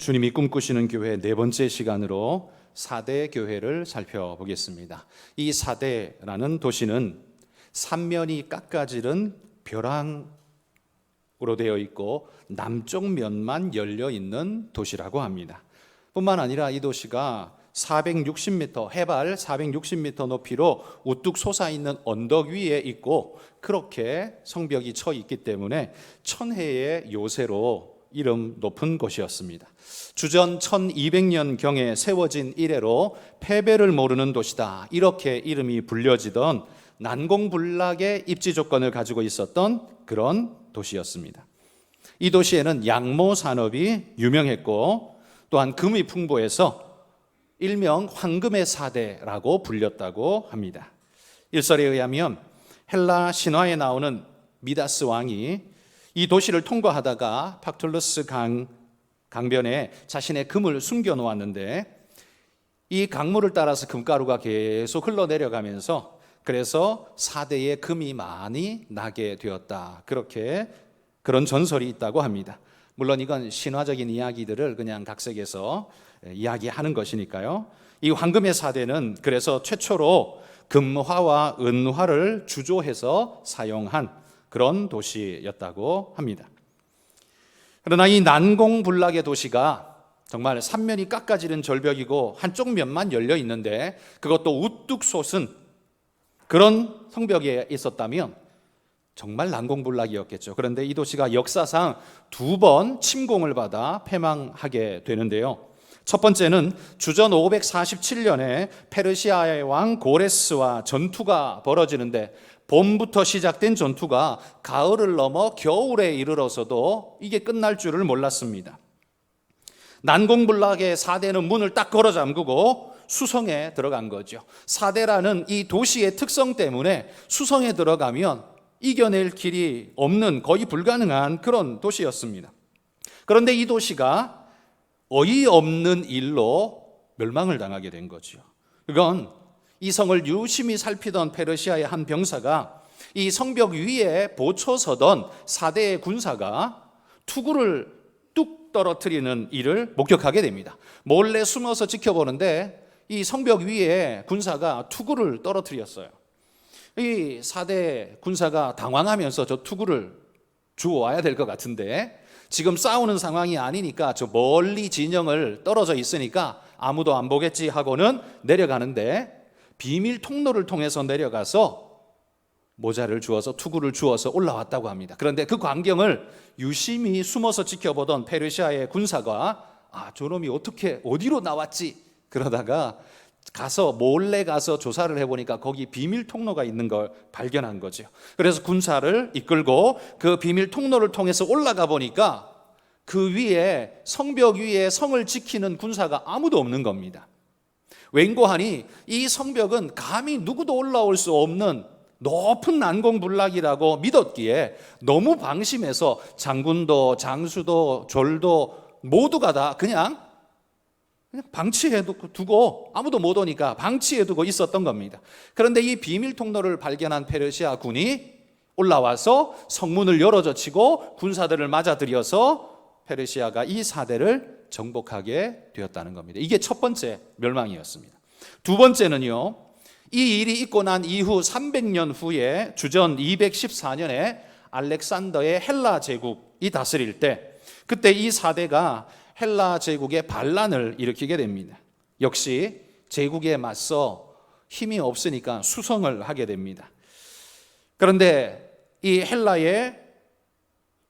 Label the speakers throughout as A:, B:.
A: 주님이 꿈꾸시는 교회 네 번째 시간으로 사대 교회를 살펴보겠습니다. 이 사대라는 도시는 삼면이 깎아지른 벼랑으로 되어 있고 남쪽 면만 열려 있는 도시라고 합니다. 뿐만 아니라 이 도시가 460m, 해발 460m 높이로 우뚝 솟아있는 언덕 위에 있고 그렇게 성벽이 쳐 있기 때문에 천혜의 요새로 이름 높은 곳이었습니다. 주전 1200년경에 세워진 이래로 패배를 모르는 도시다, 이렇게 이름이 불려지던 난공불락의 입지 조건을 가지고 있었던 그런 도시였습니다. 이 도시에는 양모 산업이 유명했고 또한 금이 풍부해서 일명 황금의 사대라고 불렸다고 합니다. 일설에 의하면 헬라 신화에 나오는 미다스 왕이 이 도시를 통과하다가 팍툴루스 강변에 자신의 금을 숨겨 놓았는데 이 강물을 따라서 금가루가 계속 흘러내려가면서 그래서 사대에 금이 많이 나게 되었다, 그런 전설이 있다고 합니다. 물론 이건 신화적인 이야기들을 그냥 각색해서 이야기하는 것이니까요. 이 황금의 사대는 그래서 최초로 금화와 은화를 주조해서 사용한 그런 도시였다고 합니다. 그러나 이 난공불락의 도시가 정말 삼면이 깎아지른 절벽이고 한쪽 면만 열려 있는데 그것도 우뚝 솟은 그런 성벽에 있었다면 정말 난공불락이었겠죠. 그런데 이 도시가 역사상 2번 침공을 받아 패망하게 되는데요. 첫 번째는 주전 547년에 페르시아의 왕 고레스와 전투가 벌어지는데 봄부터 시작된 전투가 가을을 넘어 겨울에 이르러서도 이게 끝날 줄을 몰랐습니다. 난공불락의 사대는 문을 딱 걸어 잠그고 수성에 들어간 거죠. 사대라는 이 도시의 특성 때문에 수성에 들어가면 이겨낼 길이 없는, 거의 불가능한 그런 도시였습니다. 그런데 이 도시가 어이없는 일로 멸망을 당하게 된 거죠. 그건 이 성을 유심히 살피던 페르시아의 한 병사가 이 성벽 위에 보초 서던 사대의 군사가 투구를 뚝 떨어뜨리는 일을 목격하게 됩니다. 몰래 숨어서 지켜보는데 이 성벽 위에 군사가 투구를 떨어뜨렸어요. 이 사대 군사가 당황하면서 저 투구를 주워와야 될 것 같은데 지금 싸우는 상황이 아니니까 저 멀리 진영을 떨어져 있으니까 아무도 안 보겠지 하고는 내려가는데 비밀 통로를 통해서 내려가서 모자를 주워서 투구를 주워서 올라왔다고 합니다. 그런데 그 광경을 유심히 숨어서 지켜보던 페르시아의 군사가 저놈이 어디로 나왔지? 그러다가 몰래 가서 조사를 해보니까 거기 비밀 통로가 있는 걸 발견한 거죠. 그래서 군사를 이끌고 그 비밀 통로를 통해서 올라가 보니까 그 위에, 성벽 위에 성을 지키는 군사가 아무도 없는 겁니다. 웬고하니 이 성벽은 감히 누구도 올라올 수 없는 높은 난공불락이라고 믿었기에 너무 방심해서 장군도 장수도 졸도 모두가 다 그냥 방치해두고, 아무도 못 오니까 방치해두고 있었던 겁니다. 그런데 이 비밀 통로를 발견한 페르시아 군이 올라와서 성문을 열어젖히고 군사들을 맞아들여서 페르시아가 이 사대를 정복하게 되었다는 겁니다. 이게 첫 번째 멸망이었습니다. 두 번째는요, 이 일이 있고 난 이후 300년 후에 주전 214년에 알렉산더의 헬라 제국이 다스릴 때, 그때 이 사대가 헬라 제국의 반란을 일으키게 됩니다. 역시 제국에 맞서 힘이 없으니까 수성을 하게 됩니다. 그런데 이 헬라의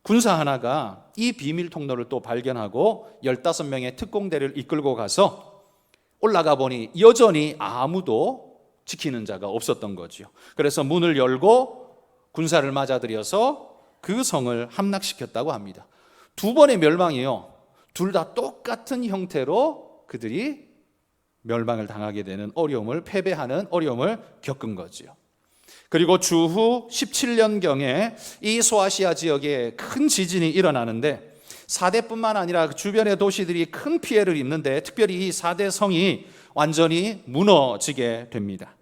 A: 군사 하나가 이 비밀 통로를 또 발견하고 15명의 특공대를 이끌고 가서 올라가 보니 여전히 아무도 지키는 자가 없었던 거죠. 그래서 문을 열고 군사를 맞아들여서 그 성을 함락시켰다고 합니다. 2번의 멸망이요, 둘 다 똑같은 형태로 그들이 멸망을 당하게 되는 패배하는 어려움을 겪은 거죠. 그리고 주후 17년경에 이 소아시아 지역에 큰 지진이 일어나는데 사대뿐만 아니라 주변의 도시들이 큰 피해를 입는데 특별히 이 사대 성이 완전히 무너지게 됩니다.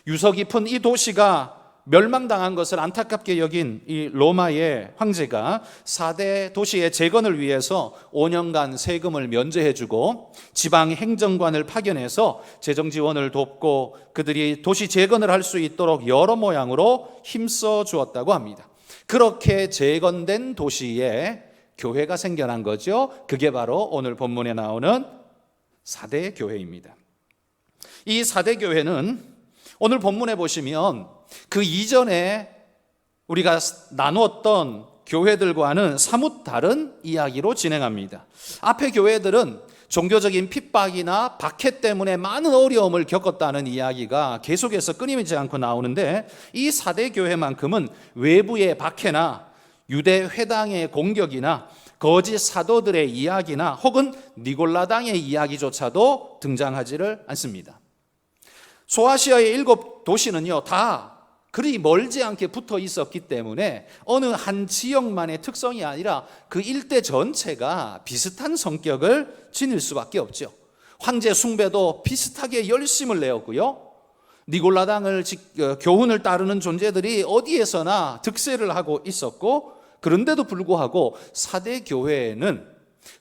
A: 유서 깊은 이 도시가 멸망당한 것을 안타깝게 여긴 이 로마의 황제가 4대 도시의 재건을 위해서 5년간 세금을 면제해주고 지방 행정관을 파견해서 재정 지원을 돕고 그들이 도시 재건을 할 수 있도록 여러 모양으로 힘써 주었다고 합니다. 그렇게 재건된 도시에 교회가 생겨난 거죠. 그게 바로 오늘 본문에 나오는 4대 교회입니다. 이 4대 교회는 오늘 본문에 보시면 그 이전에 우리가 나누었던 교회들과는 사뭇 다른 이야기로 진행합니다. 앞의 교회들은 종교적인 핍박이나 박해 때문에 많은 어려움을 겪었다는 이야기가 계속해서 끊이지 않고 나오는데, 이 4대 교회만큼은 외부의 박해나 유대 회당의 공격이나 거짓 사도들의 이야기나 혹은 니골라당의 이야기조차도 등장하지를 않습니다. 소아시아의 7도시는요 다 그리 멀지 않게 붙어 있었기 때문에 어느 한 지역만의 특성이 아니라 그 일대 전체가 비슷한 성격을 지닐 수밖에 없죠. 황제 숭배도 비슷하게 열심을 내었고요, 니골라당을 교훈을 따르는 존재들이 어디에서나 득세를 하고 있었고, 그런데도 불구하고 4대 교회에는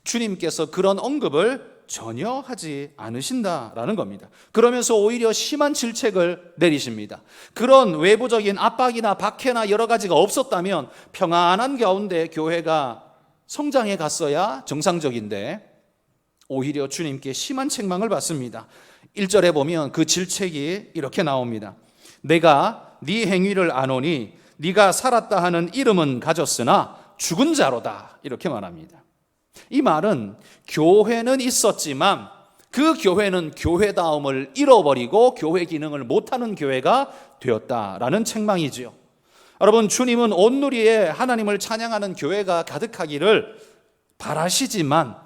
A: 주님께서 그런 언급을 전혀 하지 않으신다라는 겁니다. 그러면서 오히려 심한 질책을 내리십니다. 그런 외부적인 압박이나 박해나 여러 가지가 없었다면 평안한 가운데 교회가 성장해 갔어야 정상적인데 오히려 주님께 심한 책망을 받습니다. 1절에 보면 그 질책이 이렇게 나옵니다. 내가 네 행위를 아노니 네가 살았다 하는 이름은 가졌으나 죽은 자로다, 이렇게 말합니다. 이 말은 교회는 있었지만 그 교회는 교회다움을 잃어버리고 교회 기능을 못하는 교회가 되었다라는 책망이지요. 여러분, 주님은 온누리에 하나님을 찬양하는 교회가 가득하기를 바라시지만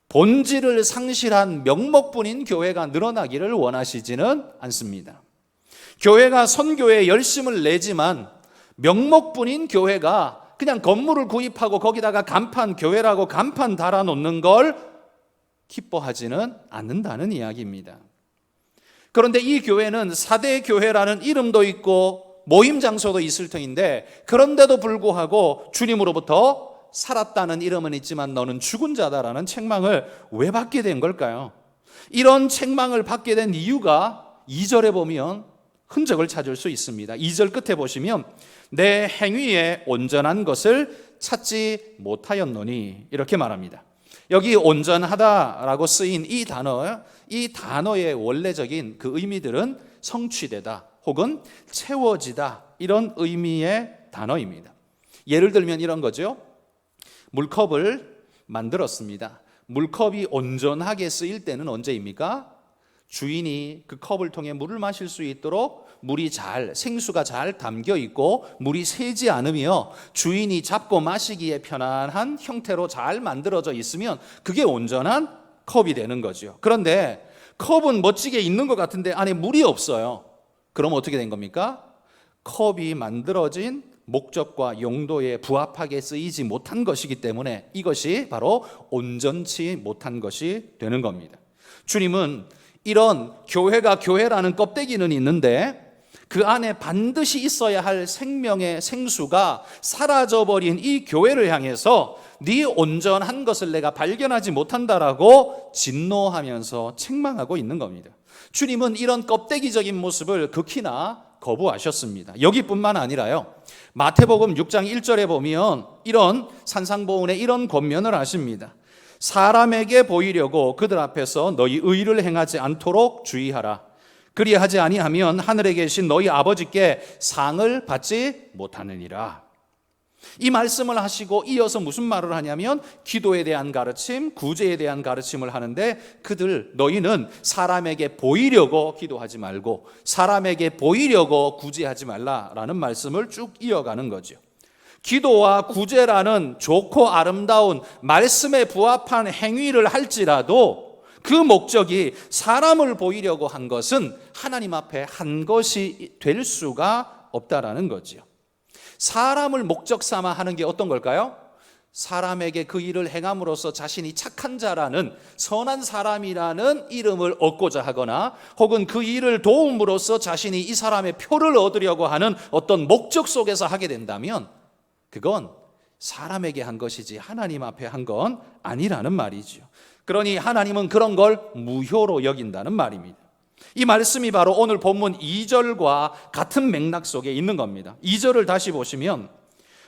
A: 본질을 상실한 명목뿐인 교회가 늘어나기를 원하시지는 않습니다. 교회가 선교에 열심을 내지만 명목뿐인 교회가 그냥 건물을 구입하고 거기다가 간판 교회라고 간판 달아놓는 걸 기뻐하지는 않는다는 이야기입니다. 그런데 이 교회는 4대 교회라는 이름도 있고 모임 장소도 있을 터인데, 그런데도 불구하고 주님으로부터 살았다는 이름은 있지만 너는 죽은 자다라는 책망을 왜 받게 된 걸까요? 이런 책망을 받게 된 이유가 2절에 보면 흔적을 찾을 수 있습니다. 2절 끝에 보시면 내 행위에 온전한 것을 찾지 못하였노니, 이렇게 말합니다. 여기 온전하다라고 쓰인 이 단어의 원래적인 그 의미들은 성취되다 혹은 채워지다, 이런 의미의 단어입니다. 예를 들면 이런 거죠. 물컵을 만들었습니다. 물컵이 온전하게 쓰일 때는 언제입니까? 주인이 그 컵을 통해 물을 마실 수 있도록 생수가 잘 담겨 있고 물이 새지 않으며 주인이 잡고 마시기에 편안한 형태로 잘 만들어져 있으면 그게 온전한 컵이 되는 거죠. 그런데 컵은 멋지게 있는 것 같은데 안에 물이 없어요. 그럼 어떻게 된 겁니까? 컵이 만들어진 목적과 용도에 부합하게 쓰이지 못한 것이기 때문에 이것이 바로 온전치 못한 것이 되는 겁니다. 주님은 이런 교회가 교회라는 껍데기는 있는데 그 안에 반드시 있어야 할 생명의 생수가 사라져버린 이 교회를 향해서 네 온전한 것을 내가 발견하지 못한다라고 진노하면서 책망하고 있는 겁니다. 주님은 이런 껍데기적인 모습을 극히나 거부하셨습니다. 여기뿐만 아니라요, 마태복음 6장 1절에 보면 이런 산상보훈의 이런 권면을 하십니다. 사람에게 보이려고 그들 앞에서 너희 의를 행하지 않도록 주의하라. 그리하지 아니하면 하늘에 계신 너희 아버지께 상을 받지 못하느니라. 이 말씀을 하시고 이어서 무슨 말을 하냐면 기도에 대한 가르침, 구제에 대한 가르침을 하는데, 너희는 사람에게 보이려고 기도하지 말고 사람에게 보이려고 구제하지 말라라는 말씀을 쭉 이어가는 거죠. 기도와 구제라는 좋고 아름다운 말씀에 부합한 행위를 할지라도 그 목적이 사람을 보이려고 한 것은 하나님 앞에 한 것이 될 수가 없다라는 거죠. 사람을 목적 삼아 하는 게 어떤 걸까요? 사람에게 그 일을 행함으로써 자신이 착한 자라는, 선한 사람이라는 이름을 얻고자 하거나 혹은 그 일을 도움으로써 자신이 이 사람의 표를 얻으려고 하는 어떤 목적 속에서 하게 된다면 그건 사람에게 한 것이지 하나님 앞에 한 건 아니라는 말이죠. 그러니 하나님은 그런 걸 무효로 여긴다는 말입니다. 이 말씀이 바로 오늘 본문 2절과 같은 맥락 속에 있는 겁니다. 2절을 다시 보시면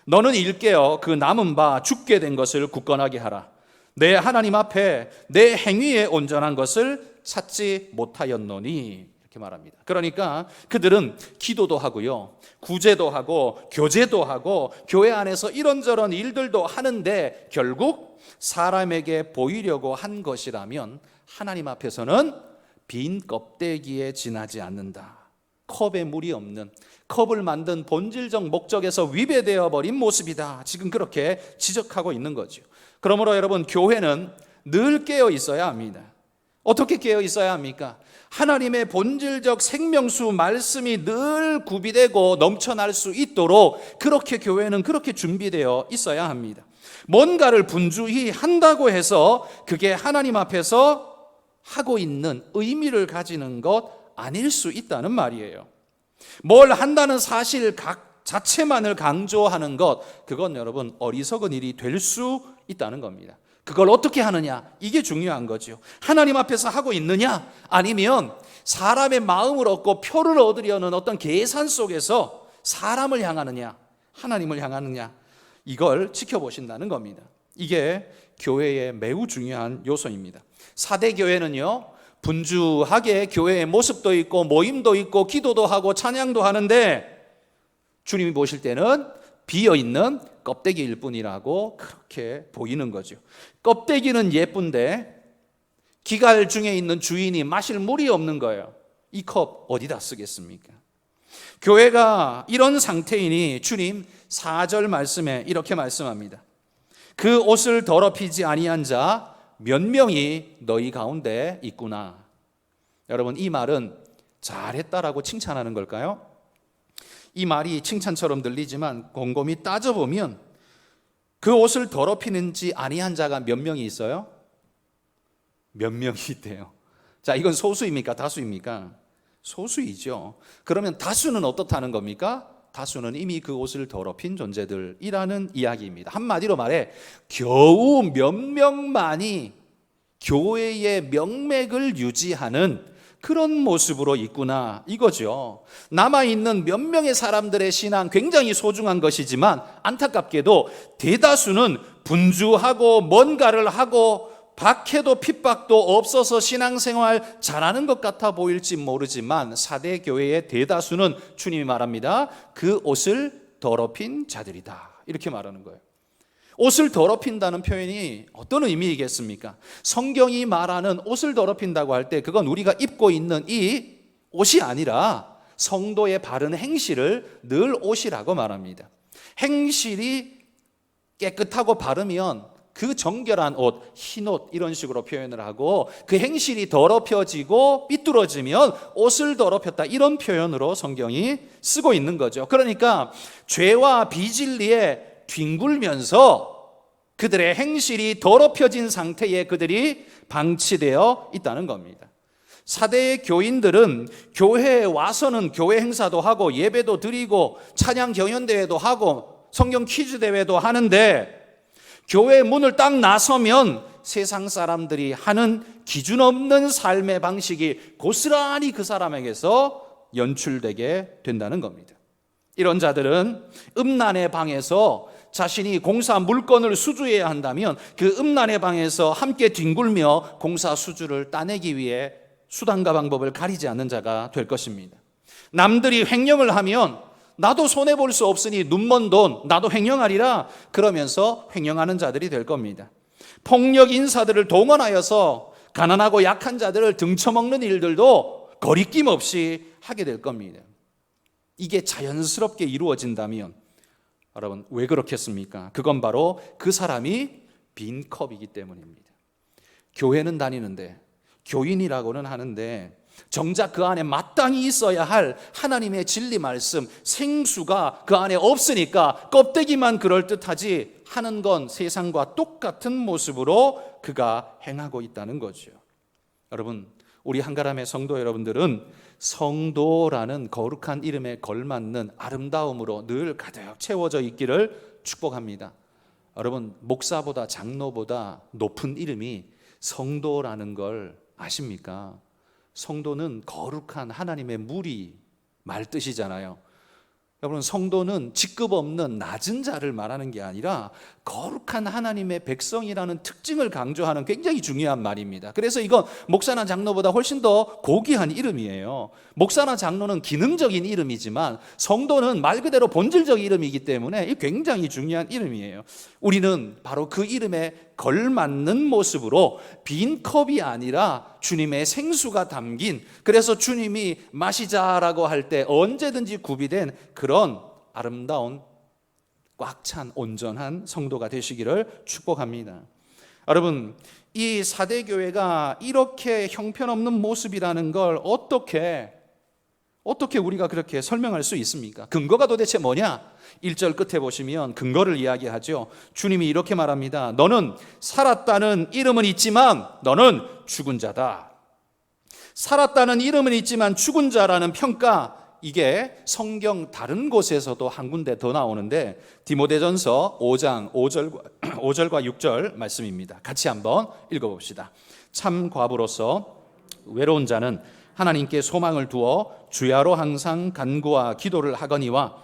A: 너는 일깨어 그 남은 바 죽게 된 것을 굳건하게 하라. 내 하나님 앞에 내 행위에 온전한 것을 찾지 못하였노니, 이렇게 말합니다. 그러니까 그들은 기도도 하고요, 구제도 하고 교제도 하고 교회 안에서 이런저런 일들도 하는데 결국 사람에게 보이려고 한 것이라면 하나님 앞에서는 빈 껍데기에 지나지 않는다. 컵에 물이 없는, 컵을 만든 본질적 목적에서 위배되어 버린 모습이다. 지금 그렇게 지적하고 있는 거죠. 그러므로 여러분, 교회는 늘 깨어 있어야 합니다. 어떻게 깨어 있어야 합니까? 하나님의 본질적 생명수 말씀이 늘 구비되고 넘쳐날 수 있도록 그렇게 교회는 그렇게 준비되어 있어야 합니다. 뭔가를 분주히 한다고 해서 그게 하나님 앞에서 하고 있는 의미를 가지는 것 아닐 수 있다는 말이에요. 뭘 한다는 사실 자체만을 강조하는 것, 그건 여러분 어리석은 일이 될 수 있다는 겁니다. 그걸 어떻게 하느냐, 이게 중요한 거죠. 하나님 앞에서 하고 있느냐, 아니면 사람의 마음을 얻고 표를 얻으려는 어떤 계산 속에서 사람을 향하느냐, 하나님을 향하느냐, 이걸 지켜보신다는 겁니다. 이게 교회의 매우 중요한 요소입니다. 4대 교회는요, 분주하게 교회의 모습도 있고 모임도 있고 기도도 하고 찬양도 하는데 주님이 보실 때는 비어있는 껍데기일 뿐이라고 그렇게 보이는 거죠. 껍데기는 예쁜데 기갈 중에 있는 주인이 마실 물이 없는 거예요. 이 컵 어디다 쓰겠습니까? 교회가 이런 상태이니 주님 4절 말씀에 이렇게 말씀합니다. 그 옷을 더럽히지 아니한 자 몇 명이 너희 가운데 있구나. 여러분, 이 말은 잘했다라고 칭찬하는 걸까요? 이 말이 칭찬처럼 들리지만 곰곰이 따져보면 그 옷을 더럽히는지 아니한 자가 몇 명이 있어요? 몇 명이 있대요. 자, 이건 소수입니까? 다수입니까? 소수이죠. 그러면 다수는 어떻다는 겁니까? 다수는 이미 그 옷을 더럽힌 존재들이라는 이야기입니다. 한마디로 말해 겨우 몇 명만이 교회의 명맥을 유지하는 그런 모습으로 있구나, 이거죠. 남아있는 몇 명의 사람들의 신앙 굉장히 소중한 것이지만 안타깝게도 대다수는 분주하고 뭔가를 하고 박해도 핍박도 없어서 신앙생활 잘하는 것 같아 보일지 모르지만 4대 교회의 대다수는 주님이 말합니다. 그 옷을 더럽힌 자들이다, 이렇게 말하는 거예요. 옷을 더럽힌다는 표현이 어떤 의미이겠습니까? 성경이 말하는 옷을 더럽힌다고 할 때 그건 우리가 입고 있는 이 옷이 아니라 성도의 바른 행실을 늘 옷이라고 말합니다. 행실이 깨끗하고 바르면 그 정결한 옷, 흰 옷, 이런 식으로 표현을 하고 그 행실이 더럽혀지고 삐뚤어지면 옷을 더럽혔다, 이런 표현으로 성경이 쓰고 있는 거죠. 그러니까 죄와 비진리에 뒹굴면서 그들의 행실이 더럽혀진 상태에 그들이 방치되어 있다는 겁니다. 4대의 교인들은 교회에 와서는 교회 행사도 하고 예배도 드리고 찬양 경연대회도 하고 성경 퀴즈 대회도 하는데 교회 문을 딱 나서면 세상 사람들이 하는 기준 없는 삶의 방식이 고스란히 그 사람에게서 연출되게 된다는 겁니다. 이런 자들은 음란의 방에서 자신이 공사 물건을 수주해야 한다면 그 음란의 방에서 함께 뒹굴며 공사 수주를 따내기 위해 수단과 방법을 가리지 않는 자가 될 것입니다. 남들이 횡령을 하면 나도 손해볼 수 없으니 눈먼 돈 나도 횡령하리라 그러면서 횡령하는 자들이 될 겁니다. 폭력 인사들을 동원하여서 가난하고 약한 자들을 등쳐먹는 일들도 거리낌 없이 하게 될 겁니다. 이게 자연스럽게 이루어진다면 여러분, 왜 그렇겠습니까? 그건 바로 그 사람이 빈 컵이기 때문입니다. 교회는 다니는데, 교인이라고는 하는데 정작 그 안에 마땅히 있어야 할 하나님의 진리 말씀, 생수가 그 안에 없으니까 껍데기만 그럴듯하지 하는 건 세상과 똑같은 모습으로 그가 행하고 있다는 거죠. 여러분, 우리 한가람의 성도 여러분들은 성도라는 거룩한 이름에 걸맞는 아름다움으로 늘 가득 채워져 있기를 축복합니다. 여러분, 목사보다 장로보다 높은 이름이 성도라는 걸 아십니까? 성도는 거룩한 하나님의 무리 말뜻이잖아요. 여러분, 성도는 직급 없는 낮은 자를 말하는 게 아니라 거룩한 하나님의 백성이라는 특징을 강조하는 굉장히 중요한 말입니다. 그래서 이건 목사나 장로보다 훨씬 더 고귀한 이름이에요. 목사나 장로는 기능적인 이름이지만 성도는 말 그대로 본질적 이름이기 때문에 굉장히 중요한 이름이에요. 우리는 바로 그 이름에 걸맞는 모습으로 빈 컵이 아니라 주님의 생수가 담긴, 그래서 주님이 마시자라고 할 때 언제든지 구비된 그런 아름다운 꽉 찬 온전한 성도가 되시기를 축복합니다. 여러분, 이 사대교회가 이렇게 형편없는 모습이라는 걸 어떻게 우리가 그렇게 설명할 수 있습니까? 근거가 도대체 뭐냐? 1절 끝에 보시면 근거를 이야기하죠. 주님이 이렇게 말합니다. 너는 살았다는 이름은 있지만 너는 죽은 자다. 살았다는 이름은 있지만 죽은 자라는 평가, 이게 성경 다른 곳에서도 한 군데 더 나오는데 디모데전서 5장 5절과 6절 말씀입니다. 같이 한번 읽어봅시다. 참 과부로서 외로운 자는 하나님께 소망을 두어 주야로 항상 간구와 기도를 하거니와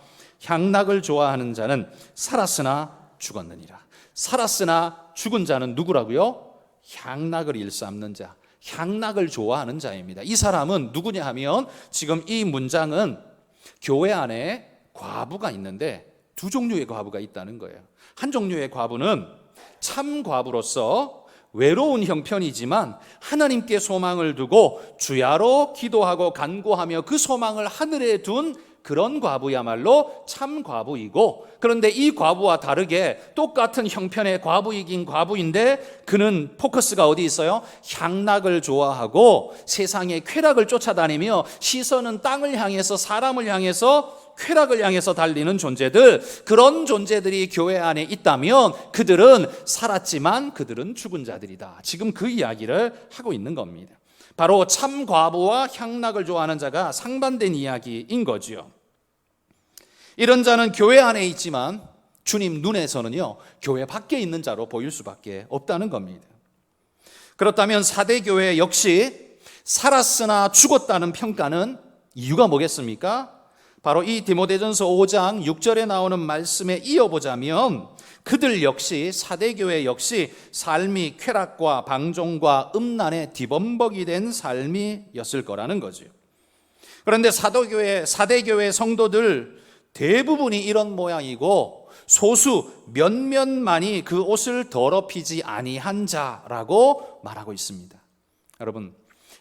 A: 향락을 좋아하는 자는 살았으나 죽었느니라. 살았으나 죽은 자는 누구라고요? 향락을 일삼는 자, 향락을 좋아하는 자입니다. 이 사람은 누구냐 하면 지금 이 문장은 교회 안에 과부가 있는데 두 종류의 과부가 있다는 거예요. 한 종류의 과부는 참 과부로서 외로운 형편이지만 하나님께 소망을 두고 주야로 기도하고 간구하며 그 소망을 하늘에 둔 그런 과부야말로 참 과부이고, 그런데 이 과부와 다르게 똑같은 형편의 과부이긴 과부인데 그는 포커스가 어디 있어요? 향락을 좋아하고 세상의 쾌락을 쫓아다니며 시선은 땅을 향해서, 사람을 향해서, 쾌락을 향해서 달리는 존재들, 그런 존재들이 교회 안에 있다면 그들은 살았지만 그들은 죽은 자들이다. 지금 그 이야기를 하고 있는 겁니다. 바로 참 과부와 향락을 좋아하는 자가 상반된 이야기인 거죠. 이런 자는 교회 안에 있지만 주님 눈에서는요, 교회 밖에 있는 자로 보일 수밖에 없다는 겁니다. 그렇다면 사대교회 역시 살았으나 죽었다는 평가는 이유가 뭐겠습니까? 바로 이 디모데전서 5장 6절에 나오는 말씀에 이어보자면 그들 역시, 사대교회 역시 삶이 쾌락과 방종과 음란에 뒤범벅이 된 삶이었을 거라는 거죠. 그런데 사대교회 성도들 대부분이 이런 모양이고 소수 몇몇만이 그 옷을 더럽히지 아니한 자라고 말하고 있습니다. 여러분,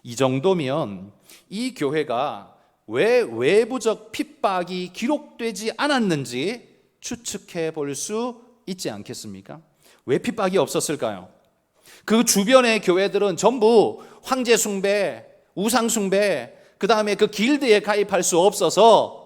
A: 이 정도면 이 교회가 왜 외부적 핍박이 기록되지 않았는지 추측해 볼 수 있지 않겠습니까? 왜 핍박이 없었을까요? 그 주변의 교회들은 전부 황제 숭배, 우상 숭배, 그 다음에 그 길드에 가입할 수 없어서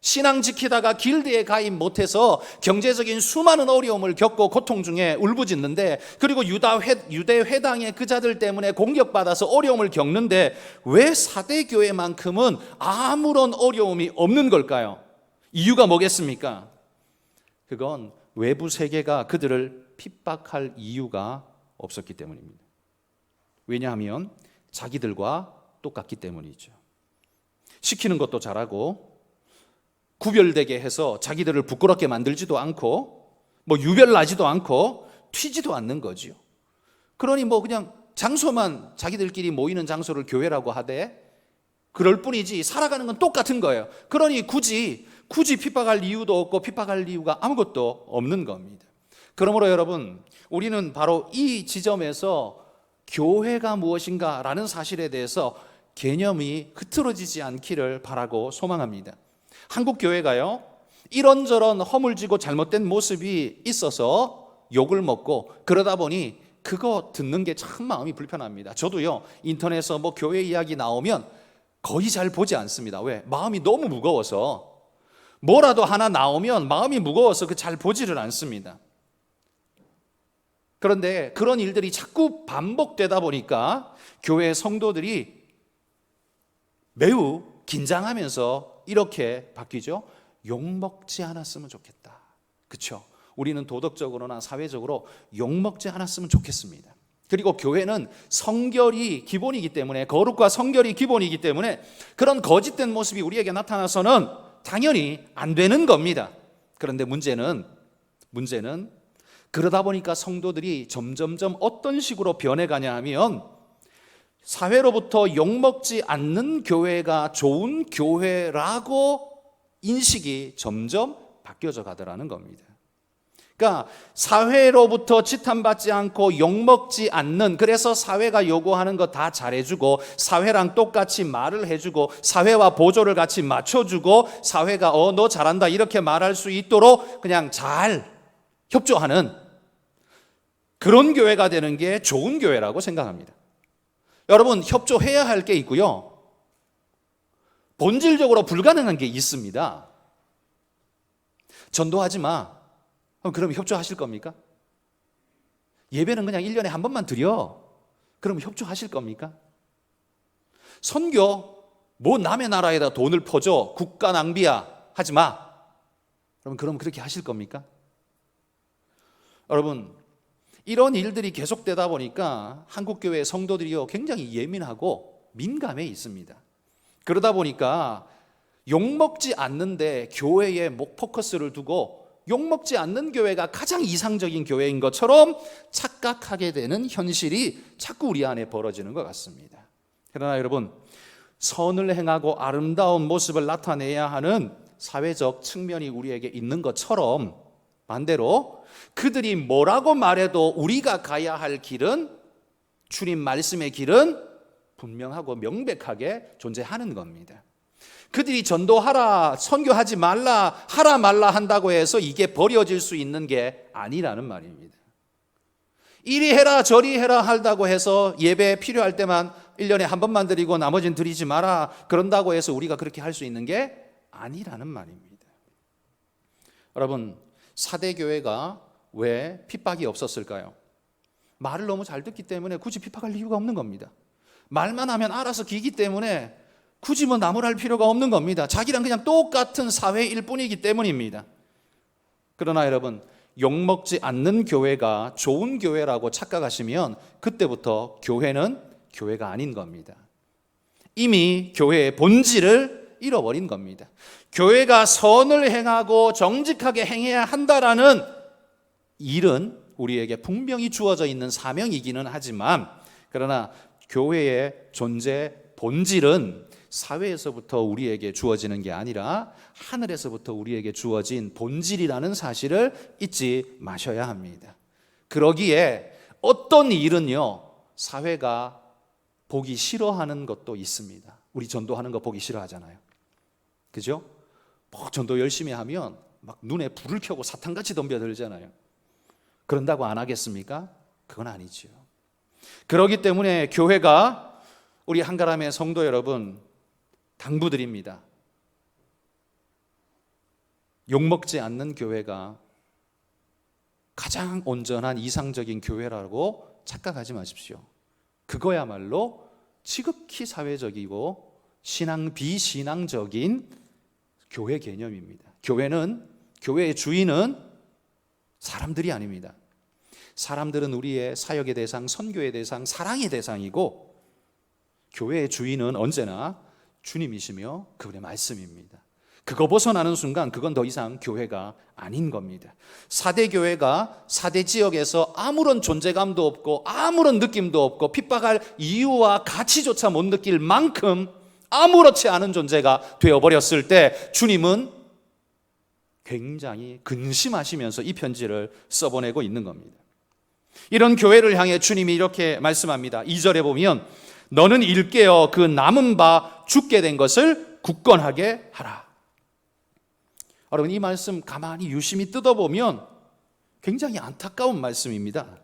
A: 신앙 지키다가 길드에 가입 못해서 경제적인 수많은 어려움을 겪고 고통 중에 울부짖는데, 그리고 유대 회당의 그 자들 때문에 공격받아서 어려움을 겪는데 왜 사대교회만큼은 아무런 어려움이 없는 걸까요? 이유가 뭐겠습니까? 그건 외부 세계가 그들을 핍박할 이유가 없었기 때문입니다. 왜냐하면 자기들과 똑같기 때문이죠. 시키는 것도 잘하고 구별되게 해서 자기들을 부끄럽게 만들지도 않고 유별나지도 않고 튀지도 않는 거죠. 그러니 그냥 장소만 자기들끼리 모이는 장소를 교회라고 하되 그럴 뿐이지 살아가는 건 똑같은 거예요. 그러니 굳이 핍박할 이유도 없고 핍박할 이유가 아무것도 없는 겁니다. 그러므로 여러분, 우리는 바로 이 지점에서 교회가 무엇인가라는 사실에 대해서 개념이 흐트러지지 않기를 바라고 소망합니다. 한국 교회가요, 이런저런 허물지고 잘못된 모습이 있어서 욕을 먹고 그러다 보니 그거 듣는 게 참 마음이 불편합니다. 저도요, 인터넷에서 교회 이야기 나오면 거의 잘 보지 않습니다. 왜? 마음이 너무 무거워서. 뭐라도 하나 나오면 마음이 무거워서 잘 보지를 않습니다. 그런데 그런 일들이 자꾸 반복되다 보니까 교회 성도들이 매우 긴장하면서 이렇게 바뀌죠. 욕먹지 않았으면 좋겠다. 그렇죠? 우리는 도덕적으로나 사회적으로 욕먹지 않았으면 좋겠습니다. 그리고 교회는 성결이 기본이기 때문에, 거룩과 성결이 기본이기 때문에 그런 거짓된 모습이 우리에게 나타나서는 당연히 안 되는 겁니다. 그런데 문제는 그러다 보니까 성도들이 점점점 어떤 식으로 변해가냐 하면 사회로부터 욕먹지 않는 교회가 좋은 교회라고 인식이 점점 바뀌어져 가더라는 겁니다. 그러니까 사회로부터 지탄받지 않고 욕먹지 않는, 그래서 사회가 요구하는 거 다 잘해주고 사회랑 똑같이 말을 해주고 사회와 보조를 같이 맞춰주고 사회가 너 잘한다 이렇게 말할 수 있도록 그냥 잘 협조하는 그런 교회가 되는 게 좋은 교회라고 생각합니다. 여러분, 협조해야 할 게 있고요, 본질적으로 불가능한 게 있습니다. 전도하지 마. 그럼 협조하실 겁니까? 예배는 그냥 1년에 한 번만 드려. 그럼 협조하실 겁니까? 선교, 남의 나라에다 돈을 퍼줘. 국가 낭비야. 하지 마. 그럼 그렇게 하실 겁니까? 여러분, 이런 일들이 계속되다 보니까 한국교회 성도들이요 굉장히 예민하고 민감해 있습니다. 그러다 보니까 욕먹지 않는데 교회에 포커스를 두고 욕먹지 않는 교회가 가장 이상적인 교회인 것처럼 착각하게 되는 현실이 자꾸 우리 안에 벌어지는 것 같습니다. 그러나 여러분, 선을 행하고 아름다운 모습을 나타내야 하는 사회적 측면이 우리에게 있는 것처럼 반대로 그들이 뭐라고 말해도 우리가 가야 할 길은, 주님 말씀의 길은 분명하고 명백하게 존재하는 겁니다. 그들이 전도하라, 선교하지 말라, 하라 말라 한다고 해서 이게 버려질 수 있는 게 아니라는 말입니다. 이리 해라 저리 해라 한다고 해서 예배 필요할 때만 1년에 한 번만 드리고 나머지는 드리지 마라 그런다고 해서 우리가 그렇게 할 수 있는 게 아니라는 말입니다. 여러분, 사대교회가 왜 핍박이 없었을까요? 말을 너무 잘 듣기 때문에 굳이 핍박할 이유가 없는 겁니다. 말만 하면 알아서 기기 때문에 굳이 나무랄 필요가 없는 겁니다. 자기랑 그냥 똑같은 사회일 뿐이기 때문입니다. 그러나 여러분, 욕먹지 않는 교회가 좋은 교회라고 착각하시면 그때부터 교회는 교회가 아닌 겁니다. 이미 교회의 본질을 잃어버린 겁니다. 교회가 선을 행하고 정직하게 행해야 한다라는 일은 우리에게 분명히 주어져 있는 사명이기는 하지만, 그러나 교회의 존재 본질은 사회에서부터 우리에게 주어지는 게 아니라 하늘에서부터 우리에게 주어진 본질이라는 사실을 잊지 마셔야 합니다. 그러기에 어떤 일은요, 사회가 보기 싫어하는 것도 있습니다. 우리 전도하는 거 보기 싫어하잖아요. 그죠? 전도 열심히 하면 막 눈에 불을 켜고 사탄같이 덤벼들잖아요. 그런다고 안 하겠습니까? 그건 아니죠. 그렇기 때문에 교회가, 우리 한가람의 성도 여러분, 당부드립니다. 욕먹지 않는 교회가 가장 온전한 이상적인 교회라고 착각하지 마십시오. 그거야말로 지극히 사회적이고 비신앙적인 교회 개념입니다. 교회의 주인은 사람들이 아닙니다. 사람들은 우리의 사역의 대상, 선교의 대상, 사랑의 대상이고, 교회의 주인은 언제나 주님이시며 그분의 말씀입니다. 그거 벗어나는 순간 그건 더 이상 교회가 아닌 겁니다. 사대교회가 사대 지역에서 아무런 존재감도 없고 아무런 느낌도 없고 핍박할 이유와 가치조차 못 느낄 만큼 아무렇지 않은 존재가 되어버렸을 때 주님은 굉장히 근심하시면서 이 편지를 써보내고 있는 겁니다. 이런 교회를 향해 주님이 이렇게 말씀합니다. 2절에 보면 너는 일깨어 그 남은 바 죽게 된 것을 굳건하게 하라. 여러분, 이 말씀 가만히 유심히 뜯어보면 굉장히 안타까운 말씀입니다.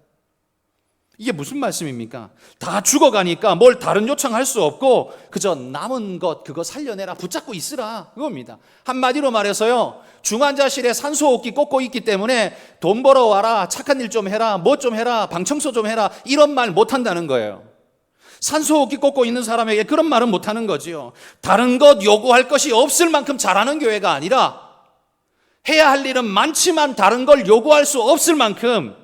A: 이게 무슨 말씀입니까? 다 죽어가니까 뭘 다른 요청할 수 없고 그저 남은 것 그거 살려내라, 붙잡고 있으라, 그겁니다. 한마디로 말해서요, 중환자실에 산소호흡기 꽂고 있기 때문에 돈 벌어와라, 착한 일 좀 해라, 뭐 좀 해라, 방청소 좀 해라, 이런 말 못한다는 거예요. 산소호흡기 꽂고 있는 사람에게 그런 말은 못하는 거지요. 다른 것 요구할 것이 없을 만큼 잘하는 교회가 아니라 해야 할 일은 많지만 다른 걸 요구할 수 없을 만큼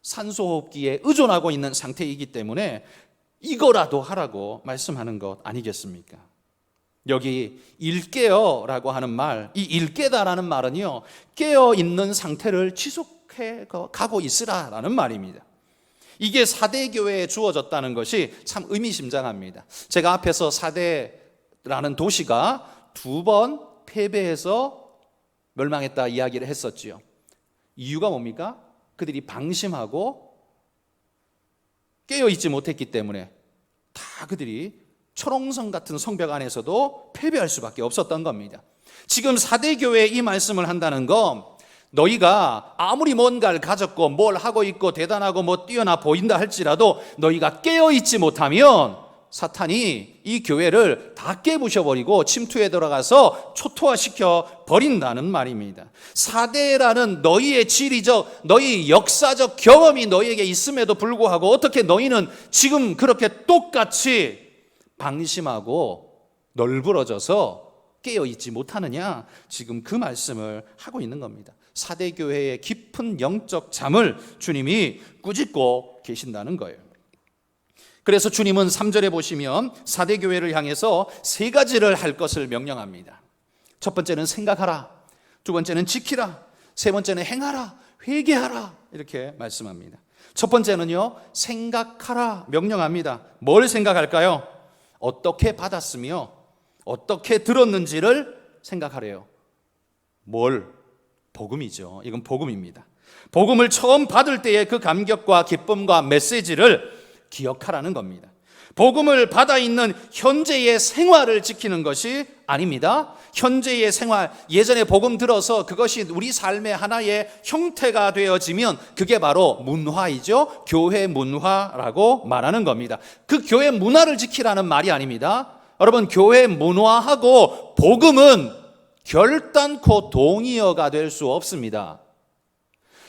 A: 산소호흡기에 의존하고 있는 상태이기 때문에 이거라도 하라고 말씀하는 것 아니겠습니까? 여기 일깨어라고 하는 말, 이 일깨다라는 말은요, 깨어있는 상태를 지속해 가고 있으라라는 말입니다. 이게 사대교회에 주어졌다는 것이 참 의미심장합니다. 제가 앞에서 사대라는 도시가 2번 패배해서 멸망했다 이야기를 했었지요. 이유가 뭡니까? 그들이 방심하고 깨어있지 못했기 때문에 다 그들이 초롱성 같은 성벽 안에서도 패배할 수밖에 없었던 겁니다. 지금 사대교회에 이 말씀을 한다는 건 너희가 아무리 뭔가를 가졌고 뭘 하고 있고 대단하고 뭐 뛰어나 보인다 할지라도 너희가 깨어있지 못하면 사탄이 이 교회를 다 깨부셔버리고 침투에 들어가서 초토화시켜 버린다는 말입니다. 사대라는 너희의 지리적, 너희 역사적 경험이 너희에게 있음에도 불구하고 어떻게 너희는 지금 그렇게 똑같이 방심하고 널브러져서 깨어있지 못하느냐, 지금 그 말씀을 하고 있는 겁니다. 사대교회의 깊은 영적 잠을 주님이 꾸짖고 계신다는 거예요. 그래서 주님은 3절에 보시면 사대교회를 향해서 3가지를 할 것을 명령합니다. 첫 번째는 생각하라, 두 번째는 지키라, 세 번째는 행하라, 회개하라, 이렇게 말씀합니다. 첫 번째는요, 생각하라 명령합니다. 뭘 생각할까요? 어떻게 받았으며 어떻게 들었는지를 생각하래요. 뭘? 복음이죠. 이건 복음입니다. 복음을 처음 받을 때의 그 감격과 기쁨과 메시지를 기억하라는 겁니다. 복음을 받아 있는 현재의 생활을 지키는 것이 아닙니다. 현재의 생활, 예전에 복음 들어서 그것이 우리 삶의 하나의 형태가 되어지면 그게 바로 문화이죠. 교회 문화라고 말하는 겁니다. 그 교회 문화를 지키라는 말이 아닙니다. 여러분, 교회 문화하고 복음은 결단코 동의어가 될 수 없습니다.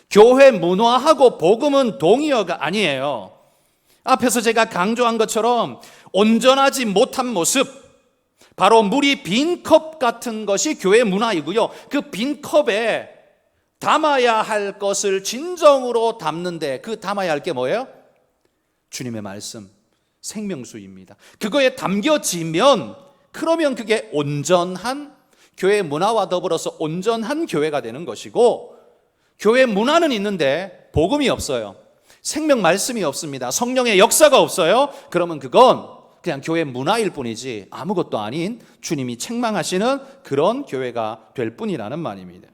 A: 교회 문화하고 복음은 동의어가 아니에요. 앞에서 제가 강조한 것처럼 온전하지 못한 모습, 바로 물이 빈 컵 같은 것이 교회 문화이고요. 그 빈 컵에 담아야 할 것을 진정으로 담는데 그 담아야 할 게 뭐예요? 주님의 말씀, 생명수입니다. 그거에 담겨지면 그러면 그게 온전한 교회 문화와 더불어서 온전한 교회가 되는 것이고, 교회 문화는 있는데 복음이 없어요. 생명 말씀이 없습니다. 성령의 역사가 없어요. 그러면 그건 그냥 교회 문화일 뿐이지 아무것도 아닌 주님이 책망하시는 그런 교회가 될 뿐이라는 말입니다.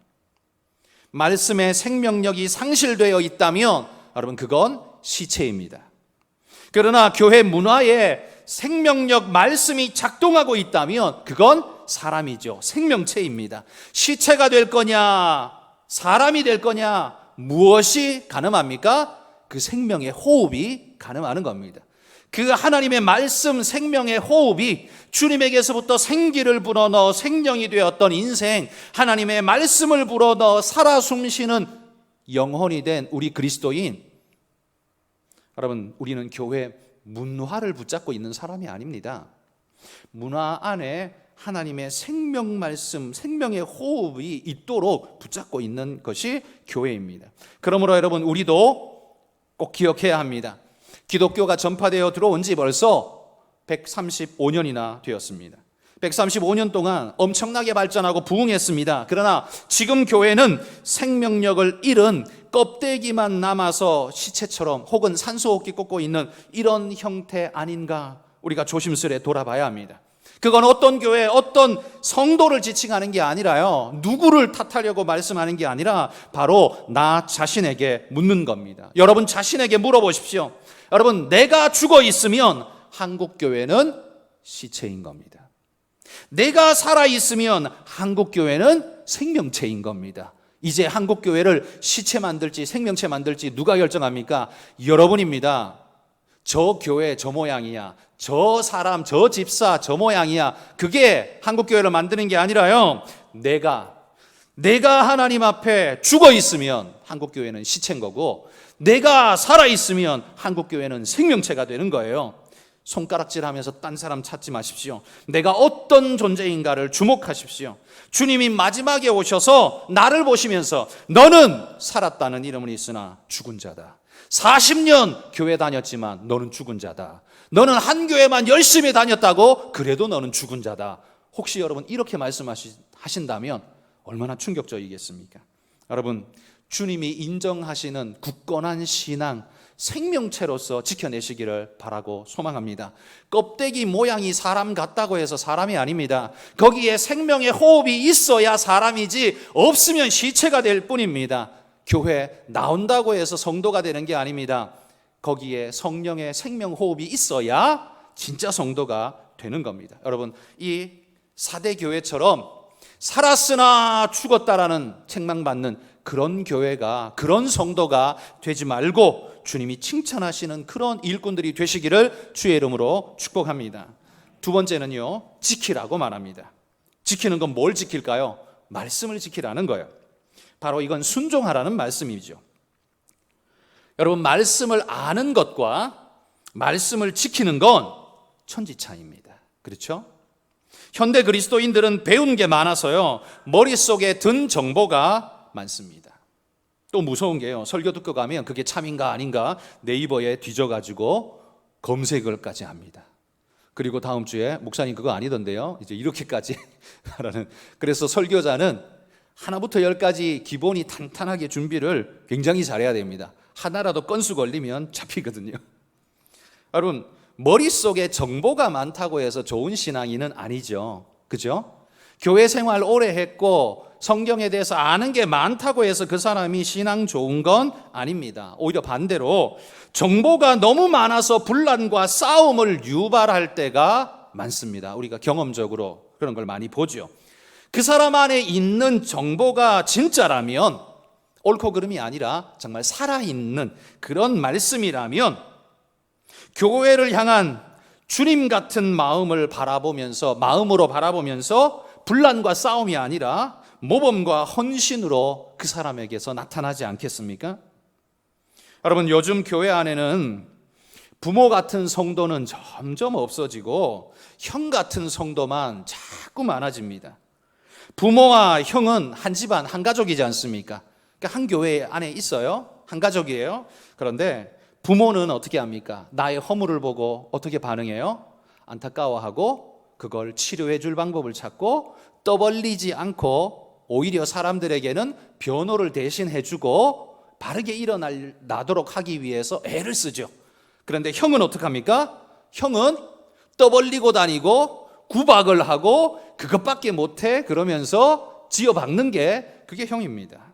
A: 말씀의 생명력이 상실되어 있다면 여러분, 그건 시체입니다. 그러나 교회 문화에 생명력 말씀이 작동하고 있다면 그건 사람이죠. 생명체입니다. 시체가 될 거냐, 사람이 될 거냐, 무엇이 가늠합니까? 그 생명의 호흡이 가늠하는 겁니다. 그 하나님의 말씀, 생명의 호흡이 주님에게서부터 생기를 불어넣어 생명이 되었던 인생, 하나님의 말씀을 불어넣어 살아 숨쉬는 영혼이 된 우리 그리스도인, 여러분, 우리는 교회 문화를 붙잡고 있는 사람이 아닙니다. 문화 안에 하나님의 생명 말씀, 생명의 호흡이 있도록 붙잡고 있는 것이 교회입니다. 그러므로 여러분, 우리도 꼭 기억해야 합니다. 기독교가 전파되어 들어온 지 벌써 135년이나 되었습니다. 135년 동안 엄청나게 발전하고 부흥했습니다. 그러나 지금 교회는 생명력을 잃은 껍데기만 남아서 시체처럼 혹은 산소호흡기 꽂고 있는 이런 형태 아닌가, 우리가 조심스레 돌아봐야 합니다. 그건 어떤 교회, 어떤 성도를 지칭하는 게 아니라요, 누구를 탓하려고 말씀하는 게 아니라 바로 나 자신에게 묻는 겁니다. 여러분 자신에게 물어보십시오. 여러분, 내가 죽어 있으면 한국교회는 시체인 겁니다. 내가 살아 있으면 한국교회는 생명체인 겁니다. 이제 한국교회를 시체 만들지 생명체 만들지 누가 결정합니까? 여러분입니다. 저 교회 저 모양이야, 저 사람 저 집사 저 모양이야, 그게 한국교회를 만드는 게 아니라요, 내가 하나님 앞에 죽어 있으면 한국교회는 시체인 거고, 내가 살아 있으면 한국교회는 생명체가 되는 거예요. 손가락질하면서 딴 사람 찾지 마십시오. 내가 어떤 존재인가를 주목하십시오. 주님이 마지막에 오셔서 나를 보시면서 너는 살았다는 이름은 있으나 죽은 자다. 40년 교회 다녔지만 너는 죽은 자다. 너는 한 교회만 열심히 다녔다고 그래도 너는 죽은 자다. 혹시 여러분 이렇게 말씀하신다면 얼마나 충격적이겠습니까? 여러분, 주님이 인정하시는 굳건한 신앙, 생명체로서 지켜내시기를 바라고 소망합니다. 껍데기 모양이 사람 같다고 해서 사람이 아닙니다. 거기에 생명의 호흡이 있어야 사람이지 없으면 시체가 될 뿐입니다. 교회 나온다고 해서 성도가 되는 게 아닙니다. 거기에 성령의 생명 호흡이 있어야 진짜 성도가 되는 겁니다. 여러분, 이 사대 교회처럼 살았으나 죽었다라는 책망받는 그런 교회가, 그런 성도가 되지 말고 주님이 칭찬하시는 그런 일꾼들이 되시기를 주의 이름으로 축복합니다. 두 번째는요, 지키라고 말합니다. 지키는 건 뭘 지킬까요? 말씀을 지키라는 거예요. 바로 이건 순종하라는 말씀이죠. 여러분, 말씀을 아는 것과 말씀을 지키는 건 천지차이입니다. 그렇죠? 현대 그리스도인들은 배운 게 많아서요, 머릿속에 든 정보가 많습니다. 또 무서운 게요, 설교 듣고 가면 그게 참인가 아닌가 네이버에 뒤져가지고 검색을까지 합니다. 그리고 다음 주에 목사님 그거 아니던데요, 이제 이렇게까지 하라는. 그래서 설교자는 하나부터 10까지 기본이 탄탄하게 준비를 굉장히 잘해야 됩니다. 하나라도 건수 걸리면 잡히거든요. 여러분, 머릿속에 정보가 많다고 해서 좋은 신앙인은 아니죠. 그죠? 교회 생활 오래 했고 성경에 대해서 아는 게 많다고 해서 그 사람이 신앙 좋은 건 아닙니다. 오히려 반대로 정보가 너무 많아서 분란과 싸움을 유발할 때가 많습니다. 우리가 경험적으로 그런 걸 많이 보죠. 그 사람 안에 있는 정보가 진짜라면, 옳고 그름이 아니라 정말 살아있는 그런 말씀이라면, 교회를 향한 주님 같은 마음으로 바라보면서 분란과 싸움이 아니라 모범과 헌신으로 그 사람에게서 나타나지 않겠습니까? 여러분, 요즘 교회 안에는 부모 같은 성도는 점점 없어지고 형 같은 성도만 자꾸 많아집니다. 부모와 형은 한 집안, 한 가족이지 않습니까? 그러니까 한 교회 안에 있어요. 한 가족이에요. 그런데 부모는 어떻게 합니까? 나의 허물을 보고 어떻게 반응해요? 안타까워하고 그걸 치료해 줄 방법을 찾고 떠벌리지 않고 오히려 사람들에게는 변호를 대신 해주고 바르게 일어나도록 하기 위해서 애를 쓰죠. 그런데 형은 어떻게 합니까? 형은 떠벌리고 다니고 구박을 하고 그것밖에 못해 그러면서 지어박는 게 그게 형입니다.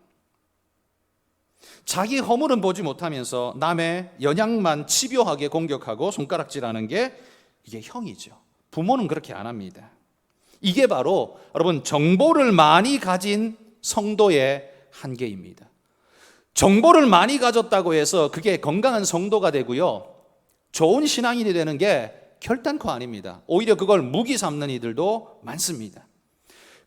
A: 자기 허물은 보지 못하면서 남의 연약만 집요하게 공격하고 손가락질하는 게 이게 형이죠. 부모는 그렇게 안 합니다. 이게 바로 여러분 정보를 많이 가진 성도의 한계입니다. 정보를 많이 가졌다고 해서 그게 건강한 성도가 되고요, 좋은 신앙인이 되는 게 결단코 아닙니다. 오히려 그걸 무기 삼는 이들도 많습니다.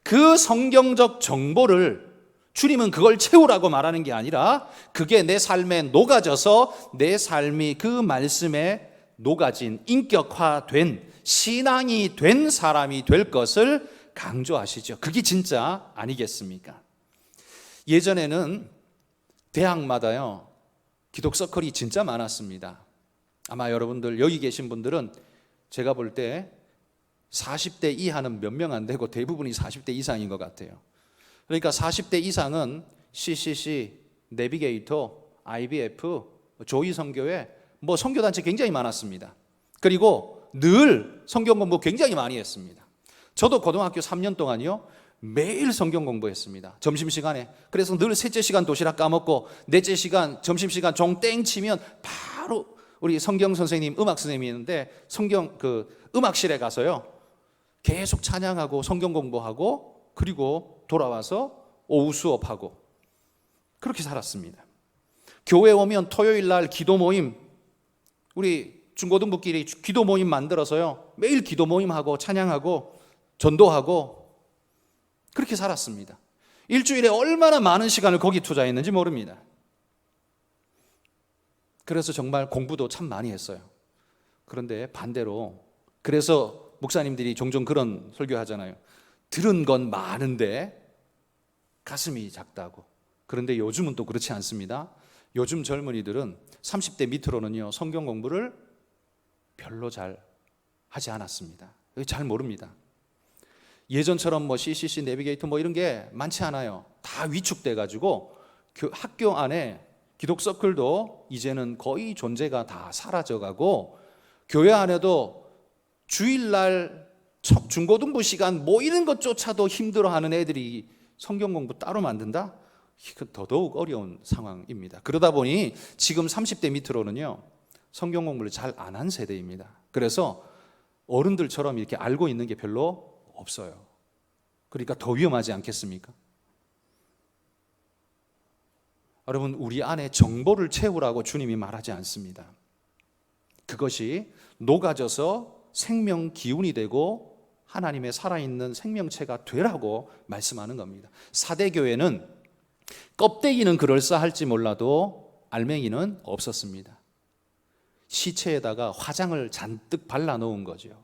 A: 그 성경적 정보를 주님은 그걸 채우라고 말하는 게 아니라 그게 내 삶에 녹아져서 내 삶이 그 말씀에 녹아진 인격화된 신앙이 된 사람이 될 것을 강조하시죠. 그게 진짜 아니겠습니까? 예전에는 대학마다요 기독서클이 진짜 많았습니다. 아마 여러분들 여기 계신 분들은 제가 볼 때 40대 이하는 몇 명 안 되고 대부분이 40대 이상인 것 같아요. 그러니까 40대 이상은 CCC, 내비게이터, IBF, 조이선교회, 선교단체 굉장히 많았습니다. 그리고 늘 성경 공부 굉장히 많이 했습니다. 저도 고등학교 3년 동안요 매일 성경 공부했습니다. 점심시간에. 그래서 늘 셋째 시간 도시락 까먹고 넷째 시간 점심시간 종 땡 치면 바로 우리 성경 선생님, 음악 선생님이 있는데 음악실에 가서요 계속 찬양하고 성경 공부하고 그리고 돌아와서 오후 수업하고 그렇게 살았습니다. 교회 오면 토요일 날 기도 모임, 우리 중고등부끼리 기도 모임 만들어서요, 매일 기도 모임하고 찬양하고 전도하고 그렇게 살았습니다. 일주일에 얼마나 많은 시간을 거기 투자했는지 모릅니다. 그래서 정말 공부도 참 많이 했어요. 그런데 반대로, 그래서 목사님들이 종종 그런 설교하잖아요. 들은 건 많은데 가슴이 작다고. 그런데 요즘은 또 그렇지 않습니다. 요즘 젊은이들은 30대 밑으로는요, 성경 공부를 별로 잘 하지 않았습니다. 잘 모릅니다. 예전처럼 뭐 CCC, 내비게이터 뭐 이런 게 많지 않아요. 다 위축돼 가지고 학교 안에 기독 서클도 이제는 거의 존재가 다 사라져가고, 교회 안에도 주일날 중고등부 시간 뭐 이런 것조차도 힘들어하는 애들이 성경 공부 따로 만든다? 이거 더더욱 어려운 상황입니다. 그러다 보니 지금 30대 밑으로는요, 성경 공부를 잘 안 한 세대입니다. 그래서 어른들처럼 이렇게 알고 있는 게 별로 없어요. 그러니까 더 위험하지 않겠습니까? 여러분, 우리 안에 정보를 채우라고 주님이 말하지 않습니다. 그것이 녹아져서 생명 기운이 되고 하나님의 살아있는 생명체가 되라고 말씀하는 겁니다. 사대교회는 껍데기는 그럴싸할지 몰라도 알맹이는 없었습니다. 시체에다가 화장을 잔뜩 발라놓은 거죠.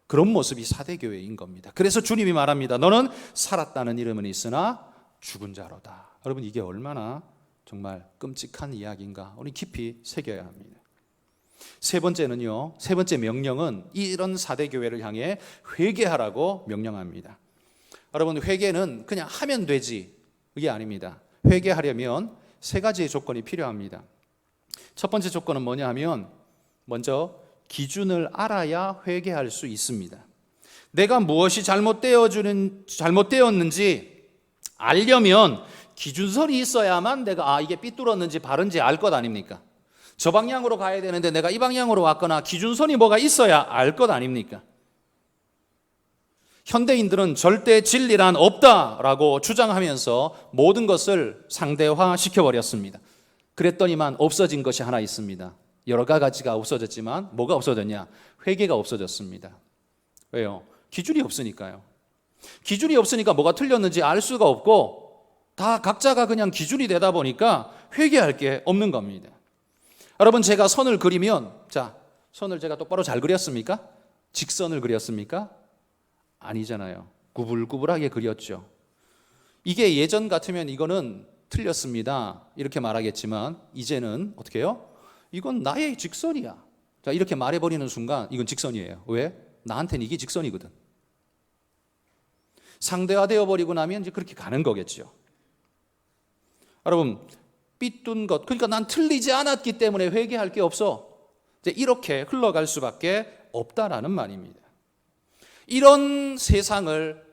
A: 그런 모습이 사대교회인 겁니다. 그래서 주님이 말합니다. 너는 살았다는 이름은 있으나 죽은 자로다. 여러분, 이게 얼마나 정말 끔찍한 이야기인가 우리 깊이 새겨야 합니다. 세 번째는요, 세 번째 명령은 이런 사대교회를 향해 회개하라고 명령합니다. 여러분, 회개는 그냥 하면 되지, 이게 아닙니다. 회개하려면 세 가지의 조건이 필요합니다. 첫 번째 조건은 뭐냐 하면, 먼저 기준을 알아야 회개할 수 있습니다. 내가 무엇이 잘못되었는지 알려면 기준선이 있어야만 내가 이게 삐뚤었는지 바른지 알 것 아닙니까? 저 방향으로 가야 되는데 내가 이 방향으로 왔거나 기준선이 뭐가 있어야 알 것 아닙니까? 현대인들은 절대 진리란 없다라고 주장하면서 모든 것을 상대화시켜버렸습니다. 그랬더니만 없어진 것이 하나 있습니다. 여러 가지가 없어졌지만 뭐가 없어졌냐? 회개가 없어졌습니다. 왜요? 기준이 없으니까요. 기준이 없으니까 뭐가 틀렸는지 알 수가 없고, 다 각자가 그냥 기준이 되다 보니까 회개할 게 없는 겁니다. 여러분, 제가 선을 그리면, 자, 선을 제가 똑바로 잘 그렸습니까? 직선을 그렸습니까? 아니잖아요. 구불구불하게 그렸죠. 이게 예전 같으면 이거는 틀렸습니다, 이렇게 말하겠지만, 이제는 어떻게 해요? 이건 나의 직선이야. 자, 이렇게 말해버리는 순간 이건 직선이에요. 왜? 나한테는 이게 직선이거든. 상대화되어 버리고 나면 이제 그렇게 가는 거겠죠. 여러분, 삐뚤 것, 그러니까 난 틀리지 않았기 때문에 회개할 게 없어, 이제 이렇게 흘러갈 수밖에 없다라는 말입니다. 이런 세상을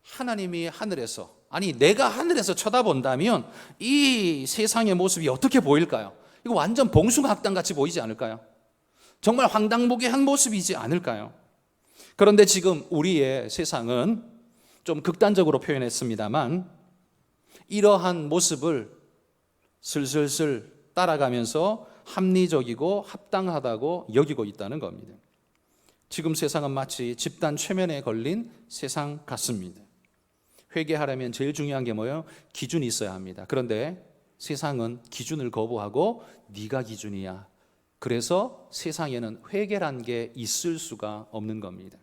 A: 하나님이 하늘에서, 아니 내가 하늘에서 쳐다본다면 이 세상의 모습이 어떻게 보일까요? 이거 완전 봉숭아학당 같이 보이지 않을까요? 정말 황당무계한 모습이지 않을까요? 그런데 지금 우리의 세상은 좀 극단적으로 표현했습니다만 이러한 모습을 슬슬슬 따라가면서 합리적이고 합당하다고 여기고 있다는 겁니다. 지금 세상은 마치 집단 최면에 걸린 세상 같습니다. 회개하려면 제일 중요한 게 뭐예요? 기준이 있어야 합니다. 그런데 세상은 기준을 거부하고 네가 기준이야. 그래서 세상에는 회개란 게 있을 수가 없는 겁니다.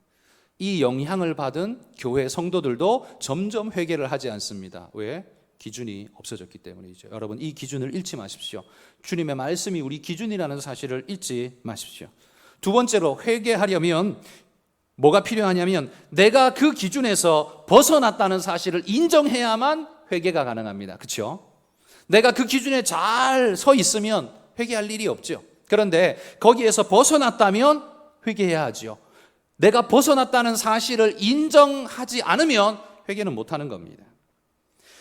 A: 이 영향을 받은 교회 성도들도 점점 회개를 하지 않습니다. 왜? 기준이 없어졌기 때문이죠. 여러분, 이 기준을 잃지 마십시오. 주님의 말씀이 우리 기준이라는 사실을 잊지 마십시오. 두 번째로, 회개하려면 뭐가 필요하냐면 내가 그 기준에서 벗어났다는 사실을 인정해야만 회개가 가능합니다. 그렇죠? 내가 그 기준에 잘 서 있으면 회개할 일이 없죠. 그런데 거기에서 벗어났다면 회개해야 하죠. 내가 벗어났다는 사실을 인정하지 않으면 회개는 못하는 겁니다.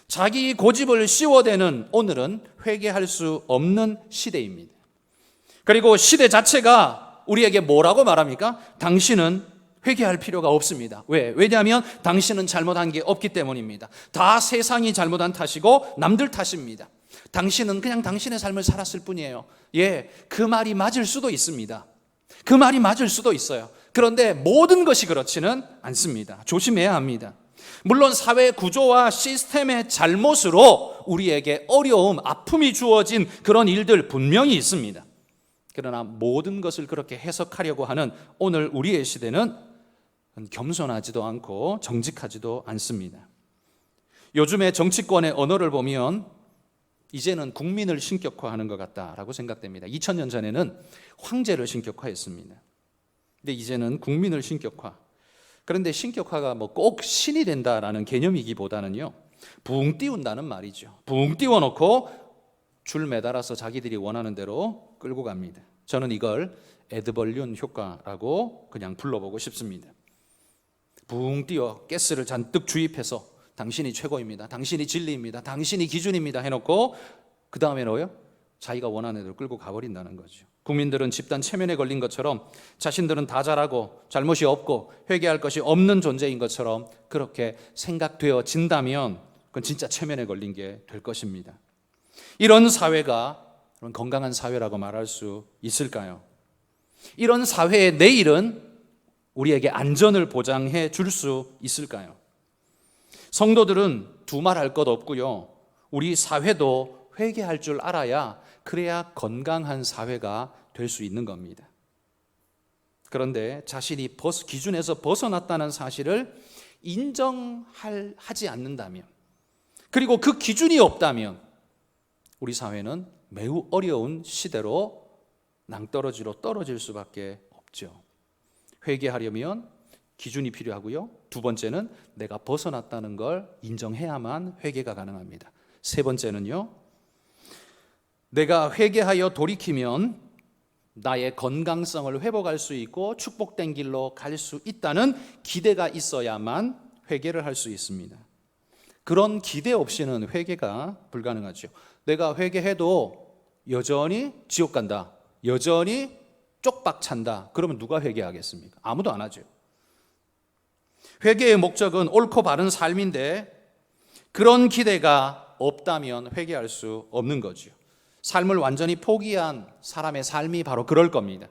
A: 자기 고집을 씌워대는 오늘은 회개할 수 없는 시대입니다. 그리고 시대 자체가 우리에게 뭐라고 말합니까? 당신은 회개할 필요가 없습니다. 왜? 왜냐하면 당신은 잘못한 게 없기 때문입니다. 다 세상이 잘못한 탓이고 남들 탓입니다. 당신은 그냥 당신의 삶을 살았을 뿐이에요. 예, 그 말이 맞을 수도 있습니다. 그 말이 맞을 수도 있어요. 그런데 모든 것이 그렇지는 않습니다. 조심해야 합니다. 물론 사회 구조와 시스템의 잘못으로 우리에게 어려움, 아픔이 주어진 그런 일들 분명히 있습니다. 그러나 모든 것을 그렇게 해석하려고 하는 오늘 우리의 시대는 겸손하지도 않고 정직하지도 않습니다. 요즘의 정치권의 언어를 보면 이제는 국민을 신격화하는 것 같다라고 생각됩니다. 2000년 전에는 황제를 신격화했습니다. 근데 이제는 국민을 신격화. 그런데 신격화가 뭐 꼭 신이 된다라는 개념이기보다는요, 붕 띄운다는 말이죠. 붕 띄워놓고 줄 매달아서 자기들이 원하는 대로 끌고 갑니다. 저는 이걸 에드벌륜 효과라고 그냥 불러보고 싶습니다. 붕 띄워 가스를 잔뜩 주입해서 당신이 최고입니다, 당신이 진리입니다, 당신이 기준입니다 해놓고 그 다음에 뭐예요? 자기가 원하는 대로 끌고 가버린다는 거죠. 국민들은 집단 체면에 걸린 것처럼 자신들은 다 잘하고 잘못이 없고 회개할 것이 없는 존재인 것처럼 그렇게 생각되어진다면 그건 진짜 체면에 걸린 게 될 것입니다. 이런 사회가 건강한 사회라고 말할 수 있을까요? 이런 사회의 내일은 우리에게 안전을 보장해 줄 수 있을까요? 성도들은 두말할 것 없고요, 우리 사회도 회개할 줄 알아야 그래야 건강한 사회가 될 수 있는 겁니다. 그런데 자신이 기준에서 벗어났다는 사실을 인정하지 않는다면, 그리고 그 기준이 없다면 우리 사회는 매우 어려운 시대로 낭떠러지로 떨어질 수밖에 없죠. 회개하려면 기준이 필요하고요, 두 번째는 내가 벗어났다는 걸 인정해야만 회개가 가능합니다. 세 번째는요, 내가 회개하여 돌이키면 나의 건강성을 회복할 수 있고 축복된 길로 갈 수 있다는 기대가 있어야만 회개를 할 수 있습니다. 그런 기대 없이는 회개가 불가능하죠. 내가 회개해도 여전히 지옥 간다, 여전히 쪽박 찬다, 그러면 누가 회개하겠습니까? 아무도 안 하죠. 회개의 목적은 옳고 바른 삶인데 그런 기대가 없다면 회개할 수 없는 거죠. 삶을 완전히 포기한 사람의 삶이 바로 그럴 겁니다.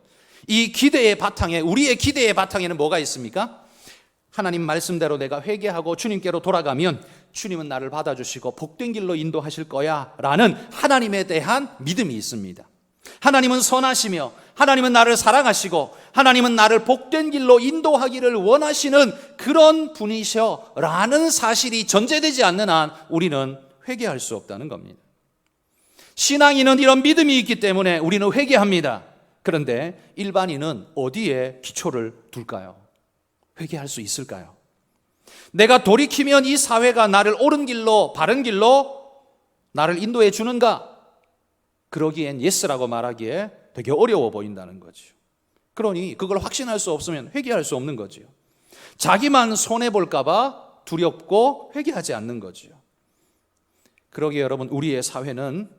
A: 이 기대의 바탕에, 우리의 기대의 바탕에는 뭐가 있습니까? 하나님 말씀대로 내가 회개하고 주님께로 돌아가면 주님은 나를 받아주시고 복된 길로 인도하실 거야 라는 하나님에 대한 믿음이 있습니다. 하나님은 선하시며 하나님은 나를 사랑하시고 하나님은 나를 복된 길로 인도하기를 원하시는 그런 분이셔 라는 사실이 전제되지 않는 한 우리는 회개할 수 없다는 겁니다. 신앙인은 이런 믿음이 있기 때문에 우리는 회개합니다. 그런데 일반인은 어디에 기초를 둘까요? 회개할 수 있을까요? 내가 돌이키면 이 사회가 나를 옳은 길로, 바른 길로 나를 인도해 주는가? 그러기엔 예스라고 말하기에 되게 어려워 보인다는 거죠. 그러니 그걸 확신할 수 없으면 회개할 수 없는 거죠. 자기만 손해볼까 봐 두렵고 회개하지 않는 거죠. 그러기에 여러분, 우리의 사회는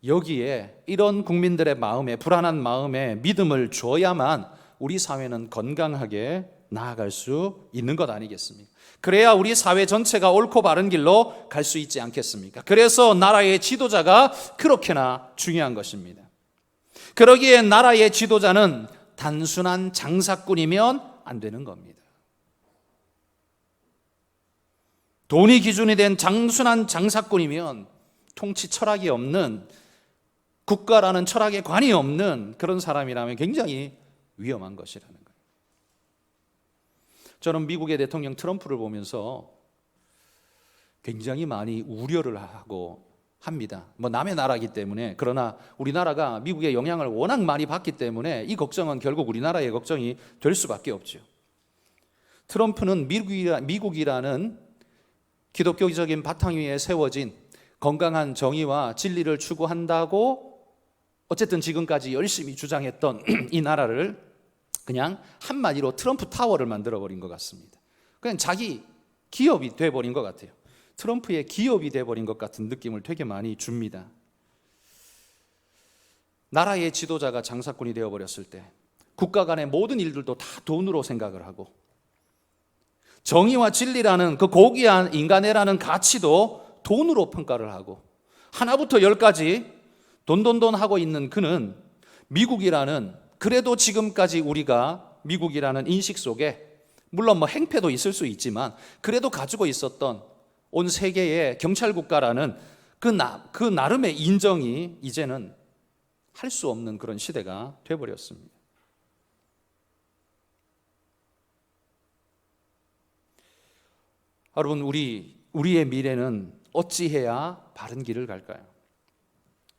A: 여기에 이런 국민들의 마음에, 불안한 마음에 믿음을 줘야만 우리 사회는 건강하게 나아갈 수 있는 것 아니겠습니까? 그래야 우리 사회 전체가 옳고 바른 길로 갈 수 있지 않겠습니까? 그래서 나라의 지도자가 그렇게나 중요한 것입니다. 그러기에 나라의 지도자는 단순한 장사꾼이면 안 되는 겁니다. 돈이 기준이 된 단순한 장사꾼이면 통치 철학이 없는, 국가라는 철학에 관이 없는 그런 사람이라면 굉장히 위험한 것이라는 거예요. 저는 미국의 대통령 트럼프를 보면서 굉장히 많이 우려를 하고 합니다. 뭐 남의 나라이기 때문에. 그러나 우리나라가 미국의 영향을 워낙 많이 받기 때문에 이 걱정은 결국 우리나라의 걱정이 될 수밖에 없죠. 트럼프는 미국이라는 기독교적인 바탕 위에 세워진 건강한 정의와 진리를 추구한다고 어쨌든 지금까지 열심히 주장했던 이 나라를 그냥 한마디로 트럼프 타워를 만들어버린 것 같습니다. 그냥 자기 기업이 돼버린 것 같아요. 트럼프의 기업이 돼버린 것 같은 느낌을 되게 많이 줍니다. 나라의 지도자가 장사꾼이 되어버렸을 때 국가 간의 모든 일들도 다 돈으로 생각을 하고, 정의와 진리라는 그 고귀한 인간애라는 가치도 돈으로 평가를 하고, 하나부터 열까지 돈돈돈 하고 있는 그는 미국이라는, 그래도 지금까지 우리가 미국이라는 인식 속에 물론 뭐 행패도 있을 수 있지만 그래도 가지고 있었던 온 세계의 경찰 국가라는 그 나름의 인정이 이제는 할 수 없는 그런 시대가 되어버렸습니다. 여러분, 우리의 미래는 어찌해야 바른 길을 갈까요?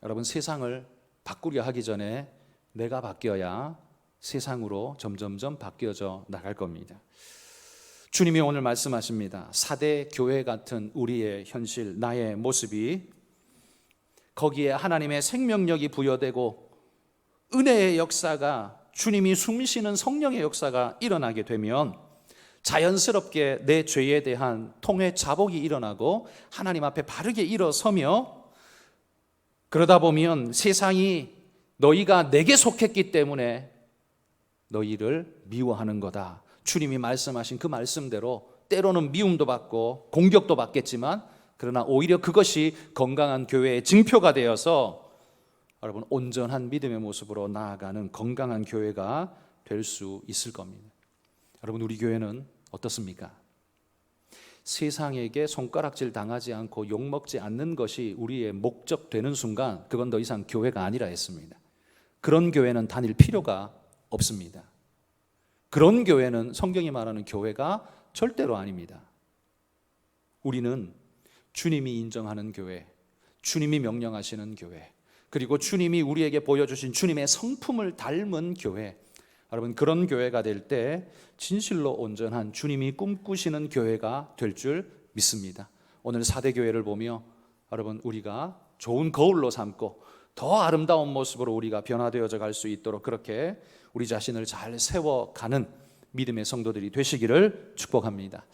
A: 여러분, 세상을 바꾸려 하기 전에 내가 바뀌어야 세상으로 점점점 바뀌어져 나갈 겁니다. 주님이 오늘 말씀하십니다. 4대 교회 같은 우리의 현실, 나의 모습이 거기에 하나님의 생명력이 부여되고 은혜의 역사가, 주님이 숨쉬는 성령의 역사가 일어나게 되면 자연스럽게 내 죄에 대한 통회 자복이 일어나고 하나님 앞에 바르게 일어서며, 그러다 보면 세상이 너희가 내게 속했기 때문에 너희를 미워하는 거다. 주님이 말씀하신 그 말씀대로 때로는 미움도 받고 공격도 받겠지만, 그러나 오히려 그것이 건강한 교회의 징표가 되어서 여러분, 온전한 믿음의 모습으로 나아가는 건강한 교회가 될 수 있을 겁니다. 여러분, 우리 교회는 어떻습니까? 세상에게 손가락질 당하지 않고 욕먹지 않는 것이 우리의 목적 되는 순간 그건 더 이상 교회가 아니라 했습니다. 그런 교회는 다닐 필요가 없습니다. 그런 교회는 성경이 말하는 교회가 절대로 아닙니다. 우리는 주님이 인정하는 교회, 주님이 명령하시는 교회, 그리고 주님이 우리에게 보여주신 주님의 성품을 닮은 교회, 여러분, 그런 교회가 될 때 진실로 온전한 주님이 꿈꾸시는 교회가 될 줄 믿습니다. 오늘 4대 교회를 보며 여러분, 우리가 좋은 거울로 삼고 더 아름다운 모습으로 우리가 변화되어져 갈 수 있도록 그렇게 우리 자신을 잘 세워가는 믿음의 성도들이 되시기를 축복합니다.